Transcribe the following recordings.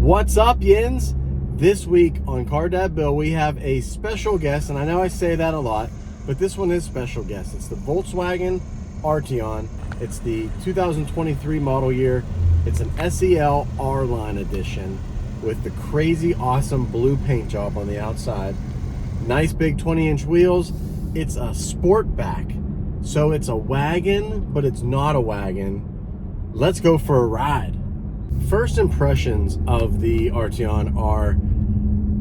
What's up, Yins? This week on Car Dad Bill, we have a special guest, and I know I say that a lot, but this one is special guest. It's the Volkswagen Arteon. It's the 2023 model year. It's an SEL R-Line edition with the crazy awesome blue paint job on the outside. Nice big 20-inch wheels. It's a Sportback. So it's a wagon, but it's not a wagon. Let's go for a ride. First impressions of the Arteon are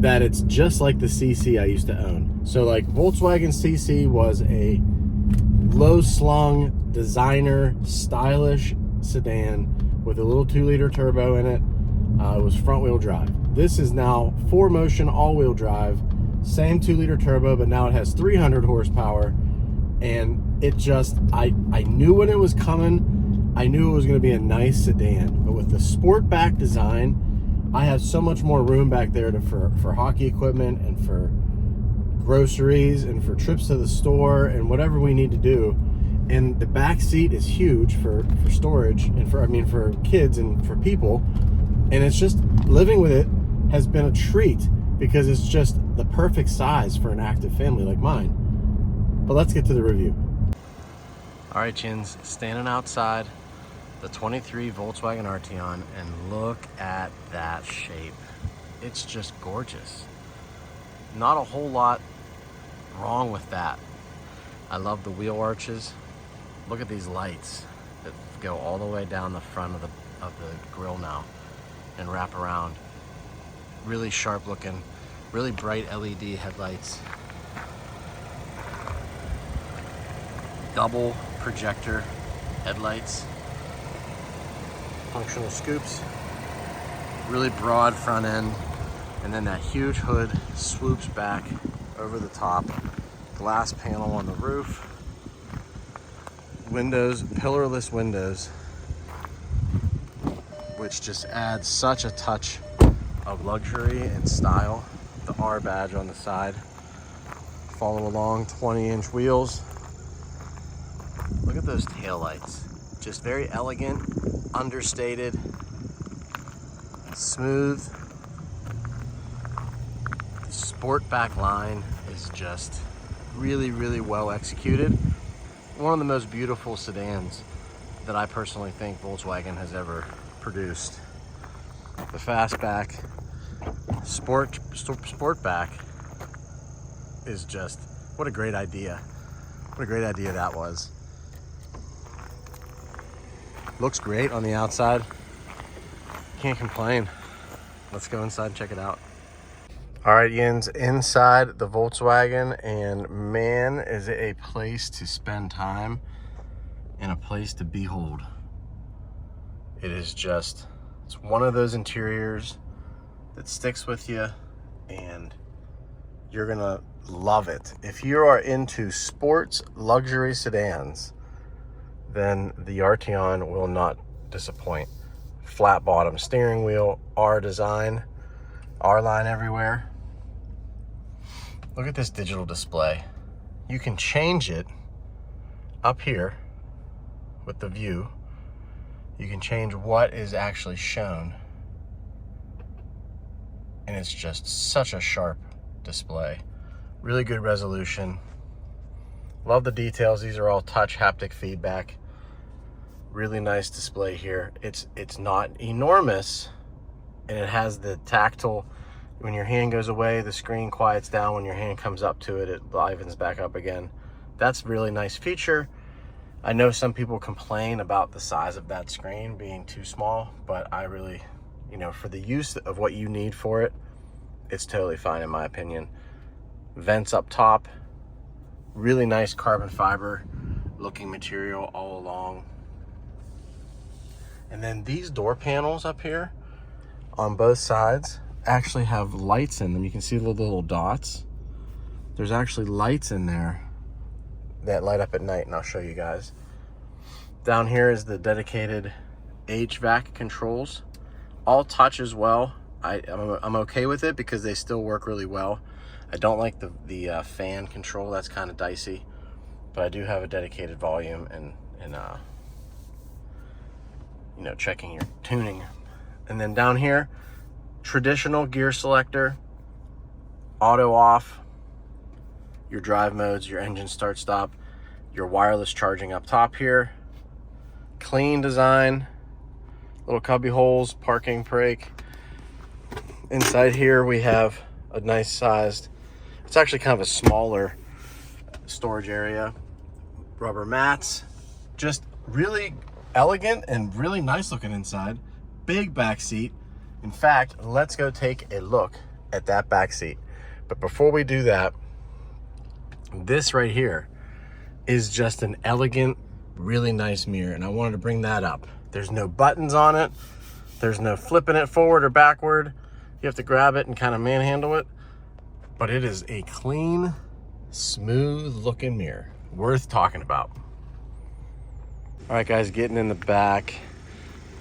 that it's just like the CC I used to own. So like Volkswagen CC was a low-slung, designer, stylish sedan with a little 2-liter turbo in it. It was front-wheel drive. This is now 4motion all-wheel drive, same 2-liter turbo, but now it has 300 horsepower. And it just, I knew when it was coming. I knew it was going to be a nice sedan, but with the Sportback design, I have so much more room back there for hockey equipment and for groceries and for trips to the store and whatever we need to do. And the back seat is huge for storage and for kids and for people. And it's just, living with it has been a treat because it's just the perfect size for an active family like mine. But let's get to the review. All right, Chins, standing outside the 23 Volkswagen Arteon, and look at that shape. It's just gorgeous. Not a whole lot wrong with that. I love the wheel arches. Look at these lights that go all the way down the front of the grille now and wrap around. Really sharp looking, really bright LED headlights. Double projector headlights. Functional scoops, really broad front end, and then that huge hood swoops back over the top. Glass panel on the roof, windows, pillarless windows, which just adds such a touch of luxury and style. The R badge on the side. Follow along, 20-inch wheels. Look at those taillights. Just very elegant, understated, smooth. The Sportback line is just really, really well executed. One of the most beautiful sedans that I personally think Volkswagen has ever produced. The Fastback Sportback is just, what a great idea. What a great idea that was. Looks great on the outside. Can't complain. Let's go inside and check it out. All right, Yins, inside the Volkswagen, and man, is it a place to spend time and a place to behold. It is just, it's one of those interiors that sticks with you and you're gonna love it. If you are into sports luxury sedans, then the Arteon will not disappoint. Flat bottom steering wheel, R design, R line everywhere. Look at this digital display. You can change it up here with the view. You can change what is actually shown. And it's just such a sharp display. Really good resolution. Love the details. These are all touch haptic feedback. Really nice display here. It's not enormous, and it has the tactile. When your hand goes away, the screen quiets down. When your hand comes up to it, it livens back up again. That's a really nice feature. I know some people complain about the size of that screen being too small, but I really, for the use of what you need for it, it's totally fine in my opinion. Vents up top, really nice carbon fiber looking material all along. And then these door panels up here on both sides actually have lights in them. You can see the little dots. There's actually lights in there that light up at night, and I'll show you guys. Down here is the dedicated HVAC controls. All touch as well. I'm okay with it because they still work really well. I don't like the fan control. That's kind of dicey. But I do have a dedicated volume and checking your tuning. And then down here, traditional gear selector, auto off, your drive modes, your engine start stop, your wireless charging up top here. Clean design, little cubby holes, parking brake. Inside here we have a nice sized, it's actually kind of a smaller storage area. Rubber mats, just really elegant and really nice looking inside. Big back seat. In fact, let's go take a look at that back seat. But before we do that, this right here is just an elegant, really nice mirror, and I wanted to bring that up. There's no buttons on it. There's no flipping it forward or backward. You have to grab it and kind of manhandle it, but it is a clean, smooth looking mirror, worth talking about. All right, guys, getting in the back,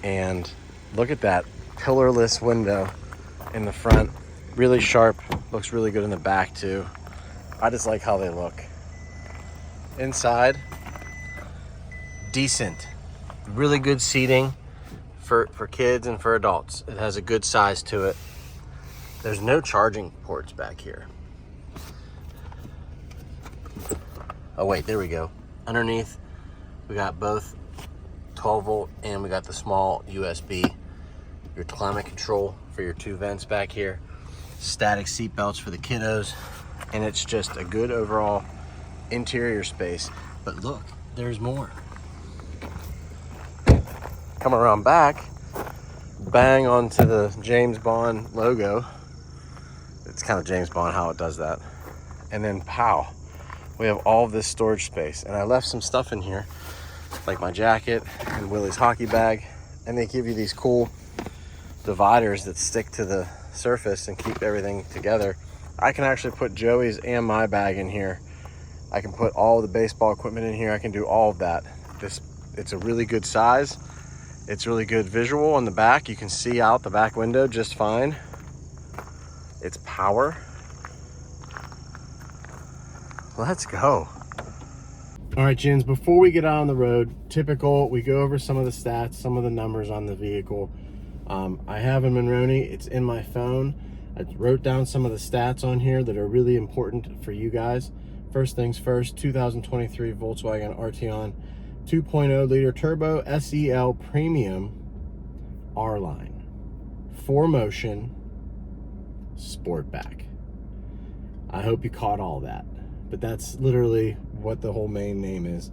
and look at that pillarless window in the front. Really sharp, looks really good in the back too. I just like how they look. Inside, decent, really good seating for kids and for adults. It has a good size to it. There's no charging ports back here. Oh wait, there we go. Underneath, we got both 12 volt and we got the small USB. Your climate control for your 2 vents back here. Static seat belts for the kiddos. And it's just a good overall interior space. But look, there's more. Come around back, bang onto the James Bond logo. It's kind of James Bond how it does that. And then pow, we have all of this storage space. And I left some stuff in here, like my jacket and Willie's hockey bag. And they give you these cool dividers that stick to the surface and keep everything together. I can actually put Joey's and my bag in here. I can put all the baseball equipment in here. I can do all of that. It's a really good size. It's really good visual on the back. You can see out the back window just fine. It's power. Let's go. All right, Jins, before we get out on the road, typical, we go over some of the stats, some of the numbers on the vehicle. I have a Monroney, it's in my phone. I wrote down some of the stats on here that are really important for you guys. First things first, 2023 Volkswagen Arteon 2.0 liter turbo SEL premium R-Line. 4motion Sportback. I hope you caught all that, but that's literally what the whole main name is.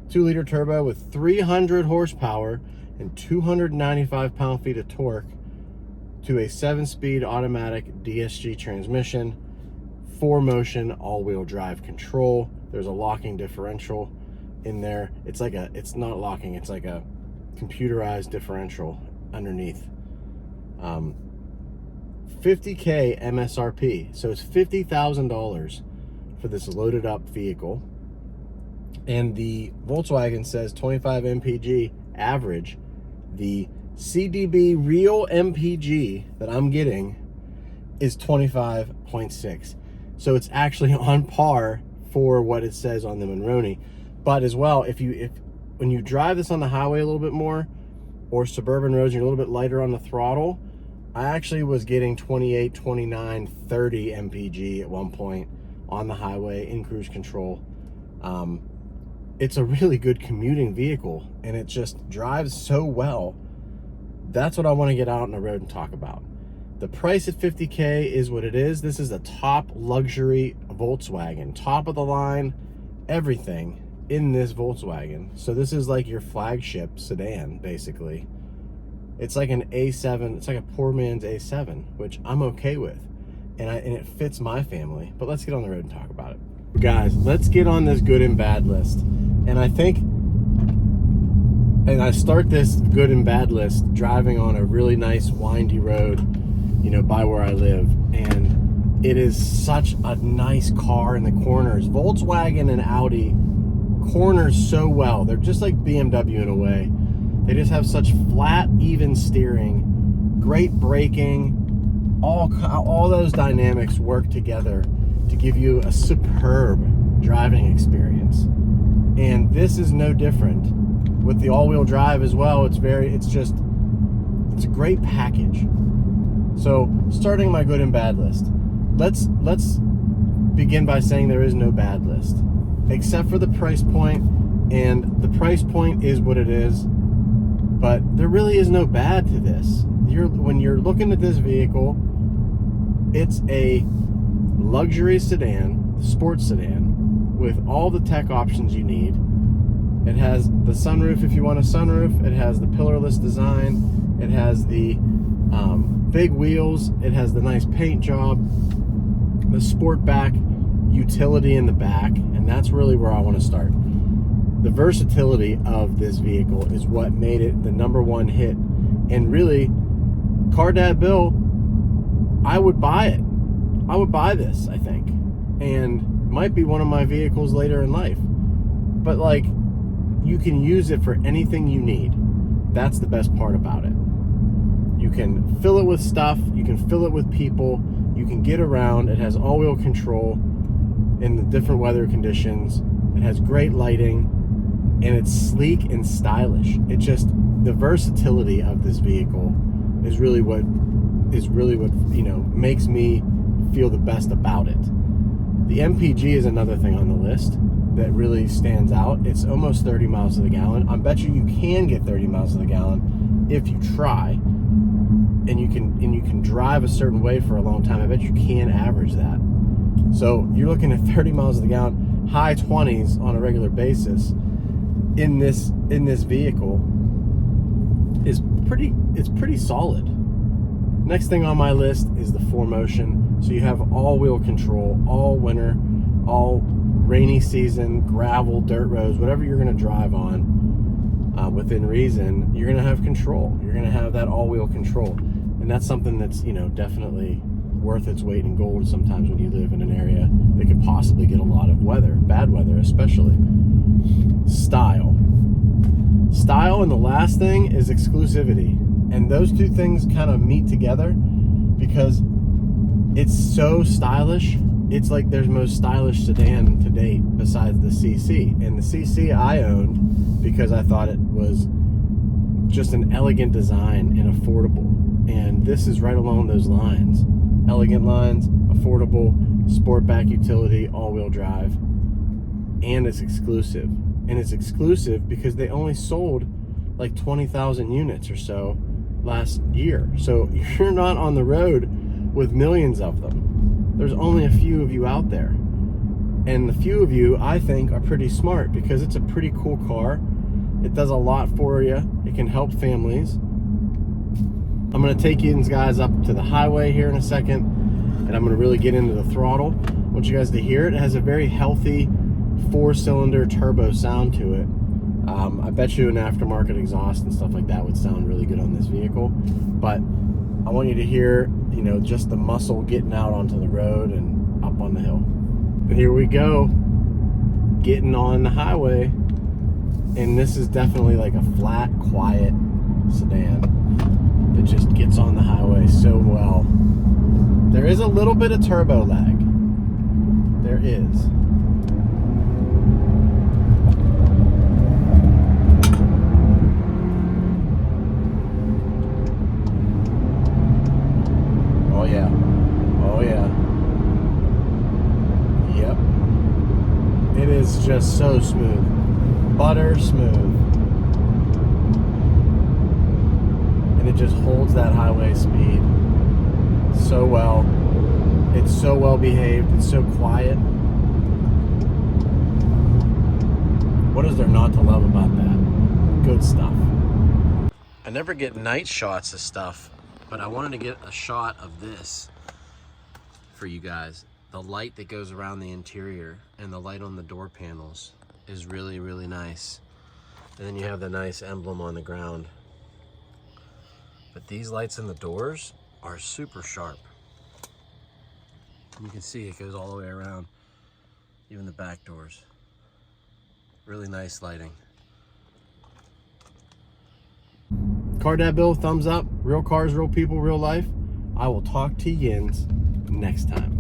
2-liter turbo with 300 horsepower and 295 pound-feet of torque to a 7-speed automatic DSG transmission, 4motion all-wheel drive control. There's a locking differential in there. It's not locking, it's like a computerized differential underneath. 50K MSRP, so it's $50,000 for this loaded up vehicle. And the Volkswagen says 25 mpg average. The CDB real MPG that I'm getting is 25.6. So it's actually on par for what it says on the Monroney. But as well, when you drive this on the highway a little bit more, or suburban roads, you're a little bit lighter on the throttle, I actually was getting 28, 29, 30 mpg at one point on the highway in cruise control. It's a really good commuting vehicle, and it just drives so well. That's what I want to get out on the road and talk about. The price at 50K is what it is. This is a top luxury Volkswagen, top of the line, everything in this Volkswagen. So this is like your flagship sedan, basically. It's like an A7, it's like a poor man's A7, which I'm okay with. And it fits my family. But let's get on the road and talk about it. Guys, let's get on this good and bad list. And I think, and I start this good and bad list driving on a really nice windy road, you know, by where I live. And it is such a nice car in the corners. Volkswagen and Audi corners so well. They're just like BMW in a way. They just have such flat, even steering, great braking. All those dynamics work together to give you a superb driving experience. And this is no different with the all-wheel drive as well. It's a great package. So starting my good and bad list, let's begin by saying there is no bad list, except for the price point, and the price point is what it is. But there really is no bad to this. When you're looking at this vehicle, it's a luxury sedan, sports sedan, with all the tech options you need. It has the sunroof if you want a sunroof. It has the pillarless design. It has the big wheels. It has the nice paint job, the sport back utility in the back, and that's really where I want to start. The versatility of this vehicle is what made it the #1 hit. And really, Car Dad Bill, I would buy it. I would buy this, I think. And might be one of my vehicles later in life. But like, you can use it for anything you need. That's the best part about it. You can fill it with stuff. You can fill it with people. You can get around. It has all-wheel control in the different weather conditions. It has great lighting, and it's sleek and stylish. It just, the versatility of this vehicle is really what makes me feel the best about it. The MPG is another thing on the list that really stands out. It's almost 30 miles to the gallon. I bet you can get 30 miles to the gallon if you try, and you can drive a certain way for a long time. I bet you can average that. So you're looking at 30 miles to the gallon, high 20s on a regular basis in this vehicle is pretty solid. Next thing on my list is the 4motion. So you have all-wheel control all winter, all rainy season, gravel, dirt roads, whatever you're going to drive on, within reason, you're going to have control. You're going to have that all-wheel control, and that's something that's definitely worth its weight in gold sometimes when you live in an area that could possibly get a lot of weather, bad weather especially. Style, and the last thing is exclusivity, and those two things kind of meet together because it's so stylish. It's like their most stylish sedan to date besides the CC, and the CC I owned because I thought it was just an elegant design and affordable, and this is right along those lines. Elegant lines, affordable, sport back utility, all-wheel drive, and it's exclusive. And it's exclusive because they only sold like 20,000 units or so last year. So you're not on the road with millions of them. There's only a few of you out there. And the few of you, I think, are pretty smart because it's a pretty cool car. It does a lot for you. It can help families. I'm going to take you guys up to the highway here in a second, and I'm going to really get into the throttle. I want you guys to hear it. It has a very healthy 4-cylinder turbo sound to it. I bet you an aftermarket exhaust and stuff like that would sound really good on this vehicle, but I want you to hear, just the muscle getting out onto the road and up on the hill. But here we go, getting on the highway, and this is definitely like a flat, quiet sedan that just gets on the highway so well. There is a little bit of turbo lag. There is. Oh yeah. Oh yeah. Yep. It is just so smooth. Butter smooth. And it just holds that highway speed so well. It's so well behaved. It's so quiet. What is there not to love about that? Good stuff. I never get night shots of stuff, but I wanted to get a shot of this for you guys. The light that goes around the interior and the light on the door panels is really, really nice. And then you have the nice emblem on the ground. But these lights in the doors are super sharp. You can see it goes all the way around, even the back doors. Really nice lighting. Car Dad Bill, thumbs up. Real cars, real people, real life. I will talk to yins next time.